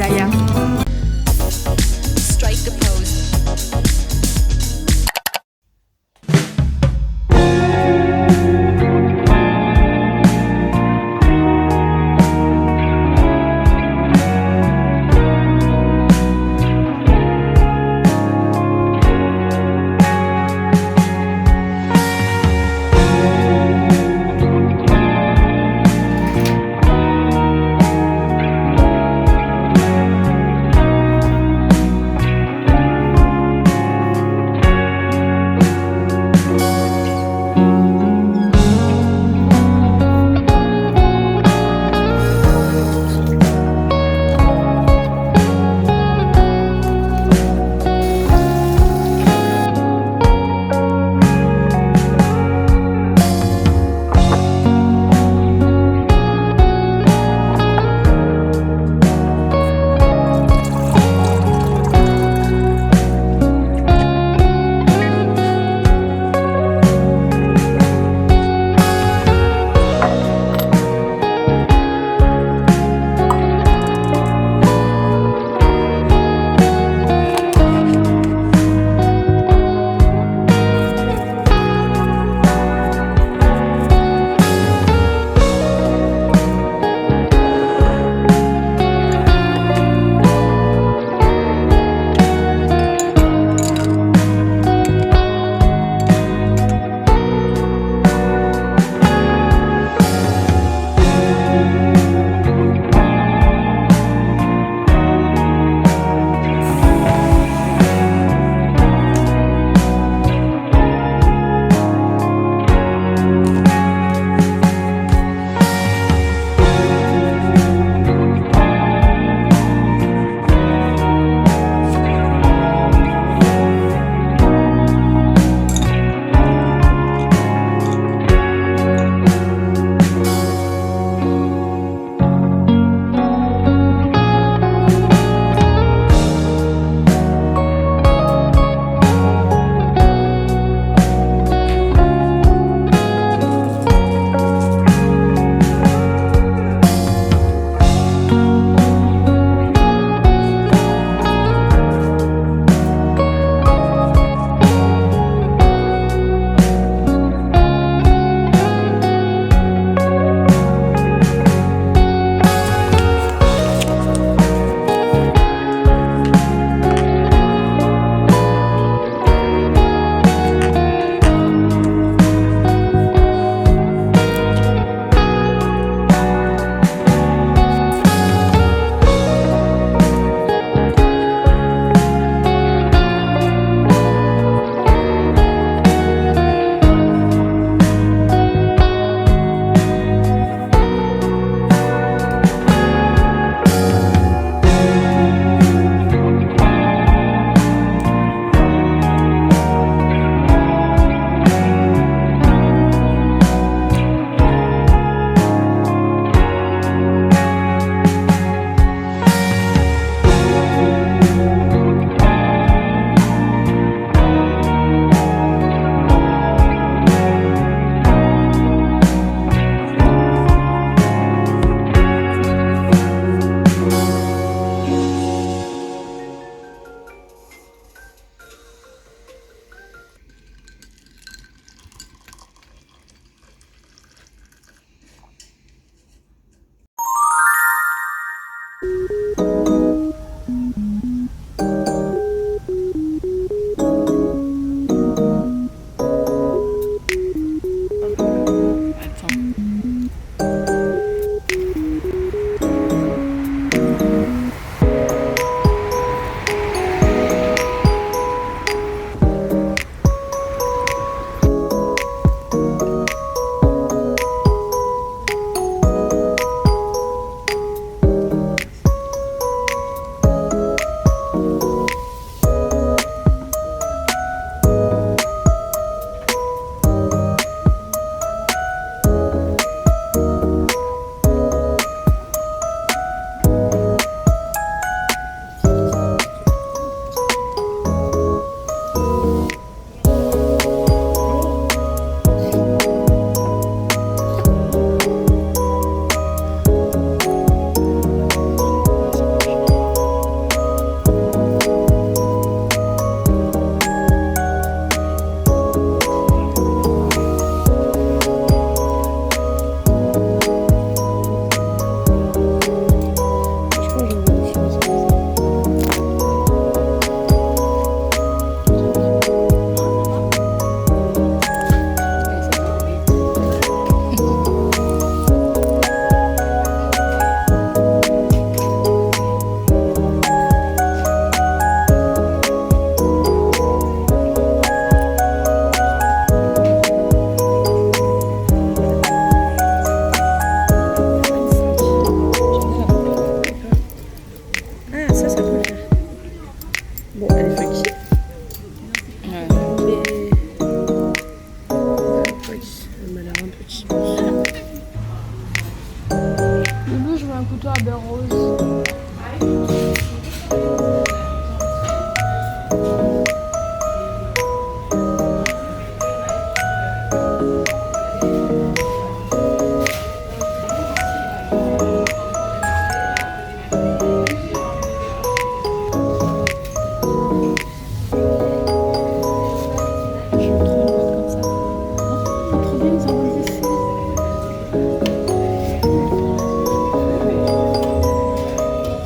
Isaiah. Strike a pose.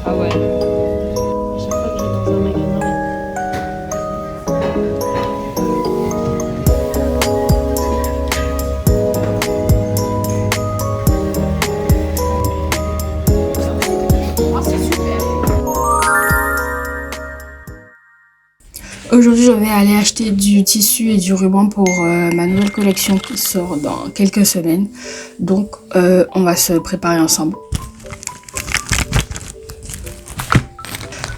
Ah ouais. À chaque fois que je vais dans un magasin. Ah, c'est super. Aujourd'hui, je vais aller acheter du tissu et du ruban pour ma nouvelle collection qui sort dans quelques semaines. Donc, on va se préparer ensemble.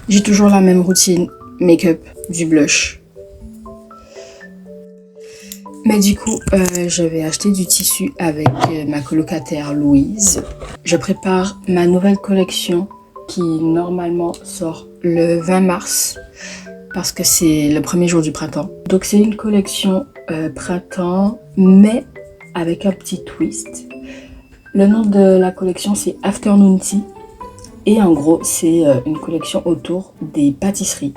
J'ai toujours la même routine, make-up, du blush. Mais du coup, je vais acheter du tissu avec ma colocataire Louise. Je prépare ma nouvelle collection qui normalement sort le 20 mars parce que c'est le premier jour du printemps. Donc c'est une collection printemps mais avec un petit twist. Le nom de la collection c'est Afternoon Tea et en gros c'est une collection autour des pâtisseries.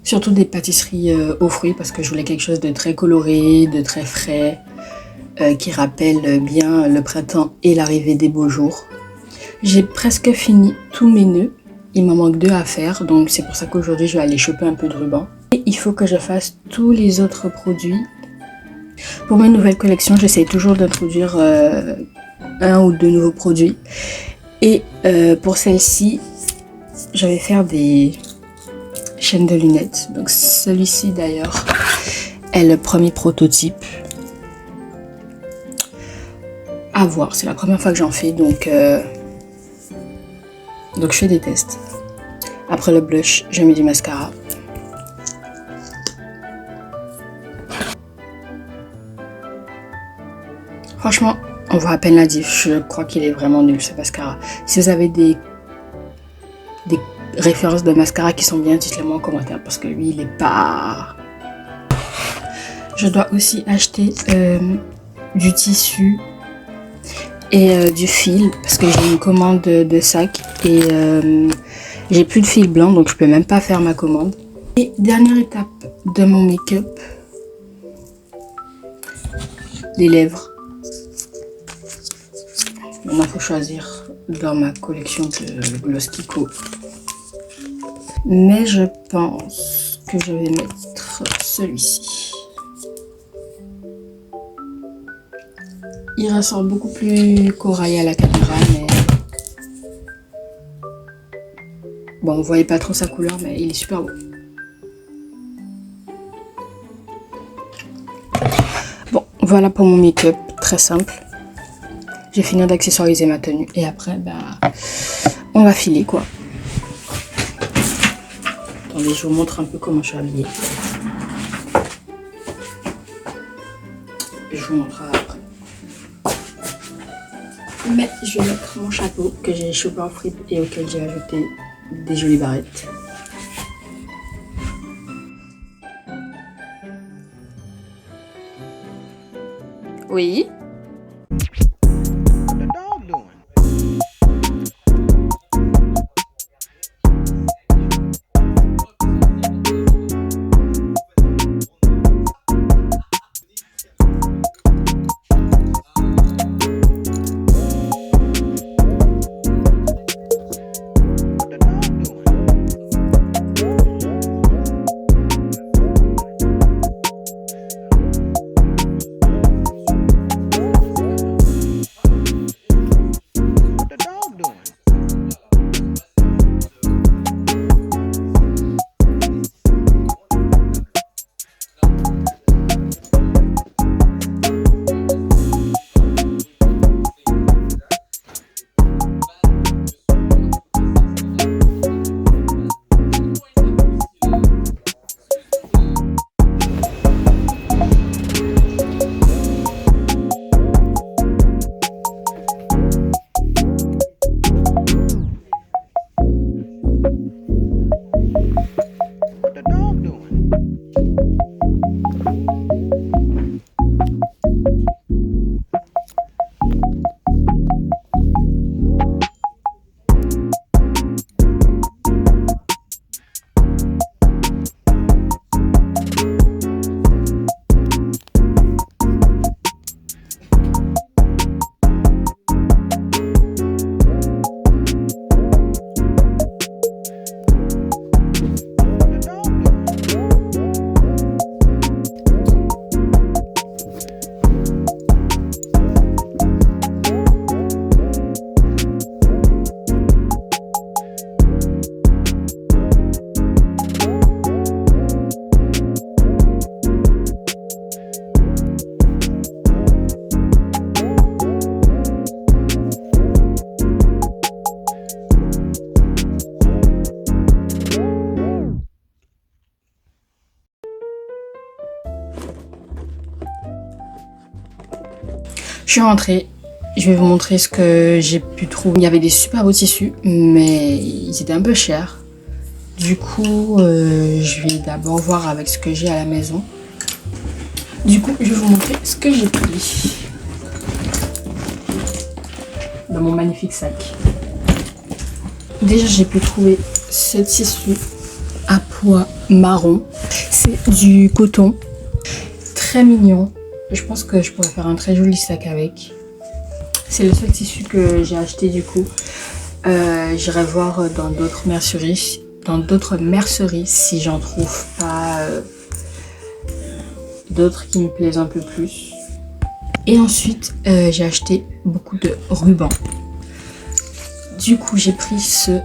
Surtout des pâtisseries aux fruits parce que je voulais quelque chose de très coloré, de très frais, qui rappelle bien le printemps et l'arrivée des beaux jours. J'ai presque fini tous mes nœuds, il m'en manque 2 à faire, donc c'est pour ça qu'aujourd'hui je vais aller choper un peu de ruban. Et il faut que je fasse tous les autres produits. Pour mes nouvelles collections, j'essaie toujours d'introduire 1 ou 2 nouveaux produits. Et pour celle-ci, je vais faire des chaîne de lunettes. Donc celui-ci d'ailleurs est le premier prototype. À voir, c'est la première fois que j'en fais donc je fais des tests. Après le blush, je mets du mascara. Franchement, on voit à peine la diff. Je crois qu'il est vraiment nul ce mascara. Si vous avez des références de mascara qui sont bien, dites-le moi en commentaire parce que lui il est pas. Je dois aussi acheter du tissu et du fil parce que j'ai une commande de sac et j'ai plus de fil blanc donc je peux même pas faire ma commande. Et dernière étape de mon make-up, les lèvres. Maintenant il faut choisir dans ma collection de gloss Kiko. Mais je pense que je vais mettre celui-ci. Il ressort beaucoup plus corail à la caméra, mais bon, vous voyez pas trop sa couleur, mais il est super beau. Bon, voilà pour mon make-up, très simple. J'ai fini d'accessoiriser ma tenue et après, on va filer quoi. Attendez, je vous montre un peu comment je suis habillée. Je vous montrerai après. Mais je vais mettre mon chapeau que j'ai chopé en fripe et auquel j'ai ajouté des jolies barrettes. Oui. suis rentrée. Je vais vous montrer ce que j'ai pu trouver. Il y avait des super beaux tissus, mais ils étaient un peu chers. Du coup, je vais d'abord voir avec ce que j'ai à la maison. Du coup, je vais vous montrer ce que j'ai pris dans mon magnifique sac. Déjà, j'ai pu trouver ce tissu à pois marron. C'est du coton, très mignon. Je pense que je pourrais faire un très joli sac avec. C'est le seul tissu que j'ai acheté du coup. J'irai voir dans d'autres merceries. Si j'en trouve pas d'autres qui me plaisent un peu plus. Et ensuite, j'ai acheté beaucoup de rubans. Du coup, j'ai pris ce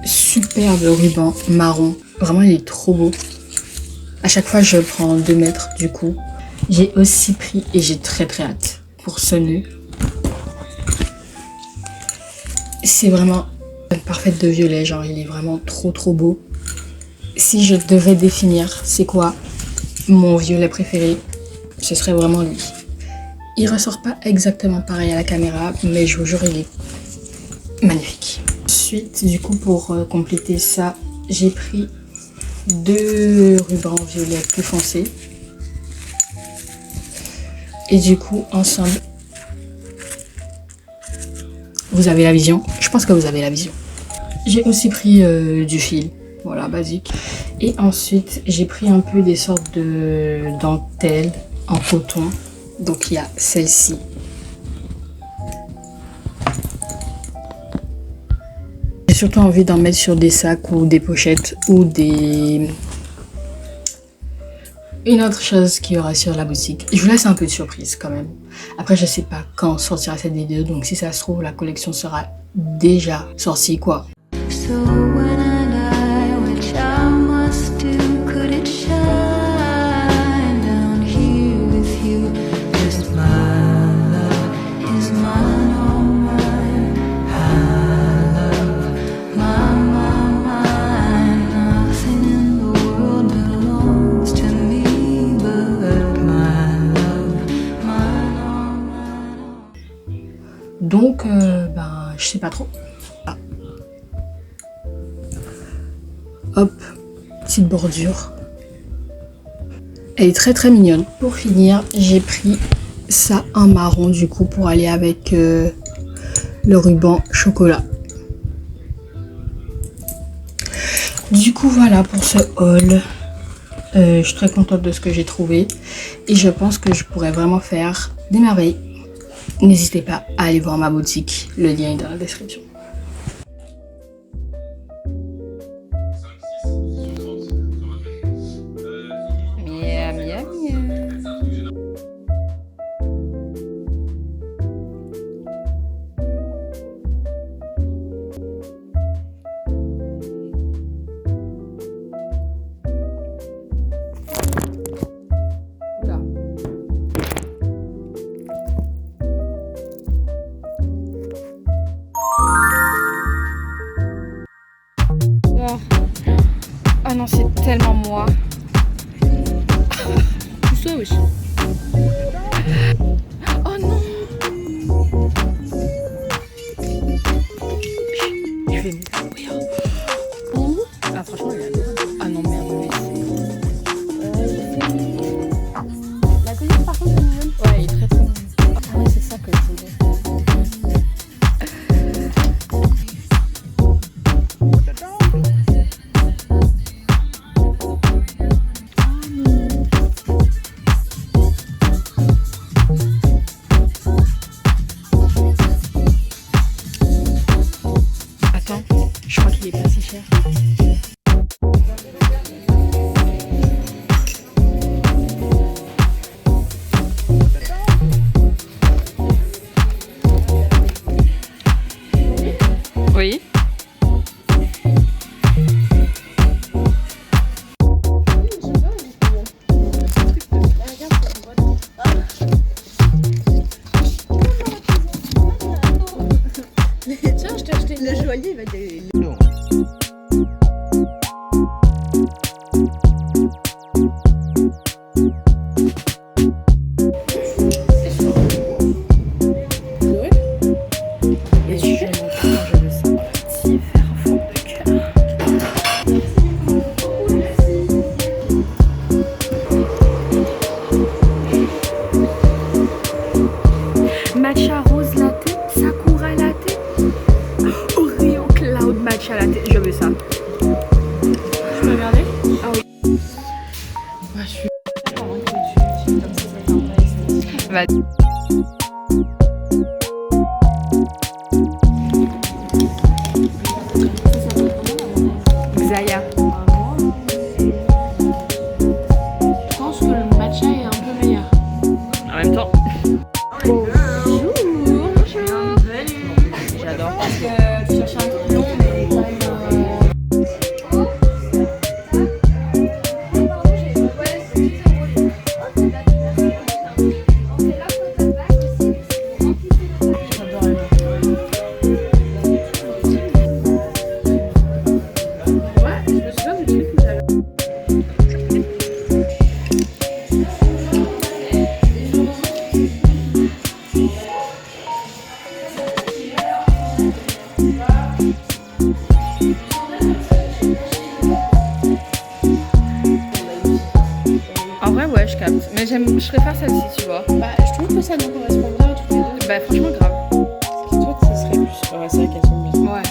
superbe ruban marron. Vraiment, il est trop beau. À chaque fois, je prends 2 mètres du coup. J'ai aussi pris, et j'ai très hâte pour ce nœud. C'est vraiment une parfaite de violet, genre il est vraiment trop beau. Si je devais définir c'est quoi mon violet préféré, ce serait vraiment lui. Il ressort pas exactement pareil à la caméra, mais je vous jure il est magnifique. Ensuite, du coup pour compléter ça, j'ai pris 2 rubans violets plus foncés. Et du coup ensemble, vous avez la vision? Je pense que vous avez la vision. J'ai aussi pris du fil, voilà, basique. Et ensuite, j'ai pris un peu des sortes de dentelles en coton. Donc, il y a celle-ci. J'ai surtout envie d'en mettre sur des sacs ou des pochettes ou des... Une autre chose qu'il y aura sur la boutique. Je vous laisse un peu de surprise quand même. Après, je sais pas quand sortira cette vidéo. Donc, si ça se trouve, la collection sera déjà sortie, quoi. So when I die, which I must do, could it shine down here with you? 'Cause my love is mine, all mine. I love mine. Nothing in the world belongs to me but my love, mine, all mine. Donc, je sais pas trop. Ah. Hop, petite bordure. Elle est très mignonne. Pour finir, j'ai pris ça en marron du coup pour aller avec le ruban chocolat. Du coup voilà pour ce haul. Je suis très contente de ce que j'ai trouvé et je pense que je pourrais vraiment faire des merveilles. N'hésitez pas à aller voir ma boutique, le lien est dans la description. Miam, miam, miam. Oula. Oh non, c'est tellement moi. Pousse-toi, wesh. Oh non. Je vais me courir. Ah, franchement, il a l'air. Ah non, merde, mais La cousine, par contre, c'est mignonne. ouais, il est très mignon. Ah ouais, c'est ça que je voulais. Attends, je crois qu'il est pas si cher. Oui. Tiens, je t'ai acheté le joaillier, il va des... matcha latte. Je veux ça. Je peux regarder? Ah oui. Ouais, je suis tellement que tu comme ça fait un peu Vas-y. Xaya. Je pense que le matcha est un peu meilleur. En même temps. J'adore. Parce que tu cherches un truc long, mais quand même. En vrai, ouais, je capte. Mais je préfère celle-ci, tu vois. Bah, je trouve que ça nous correspondrait à toutes les deux. Bah, franchement, grave. Parce que toi, ça serait plus. Ouais, c'est vrai qu'elles sont bien. Ouais.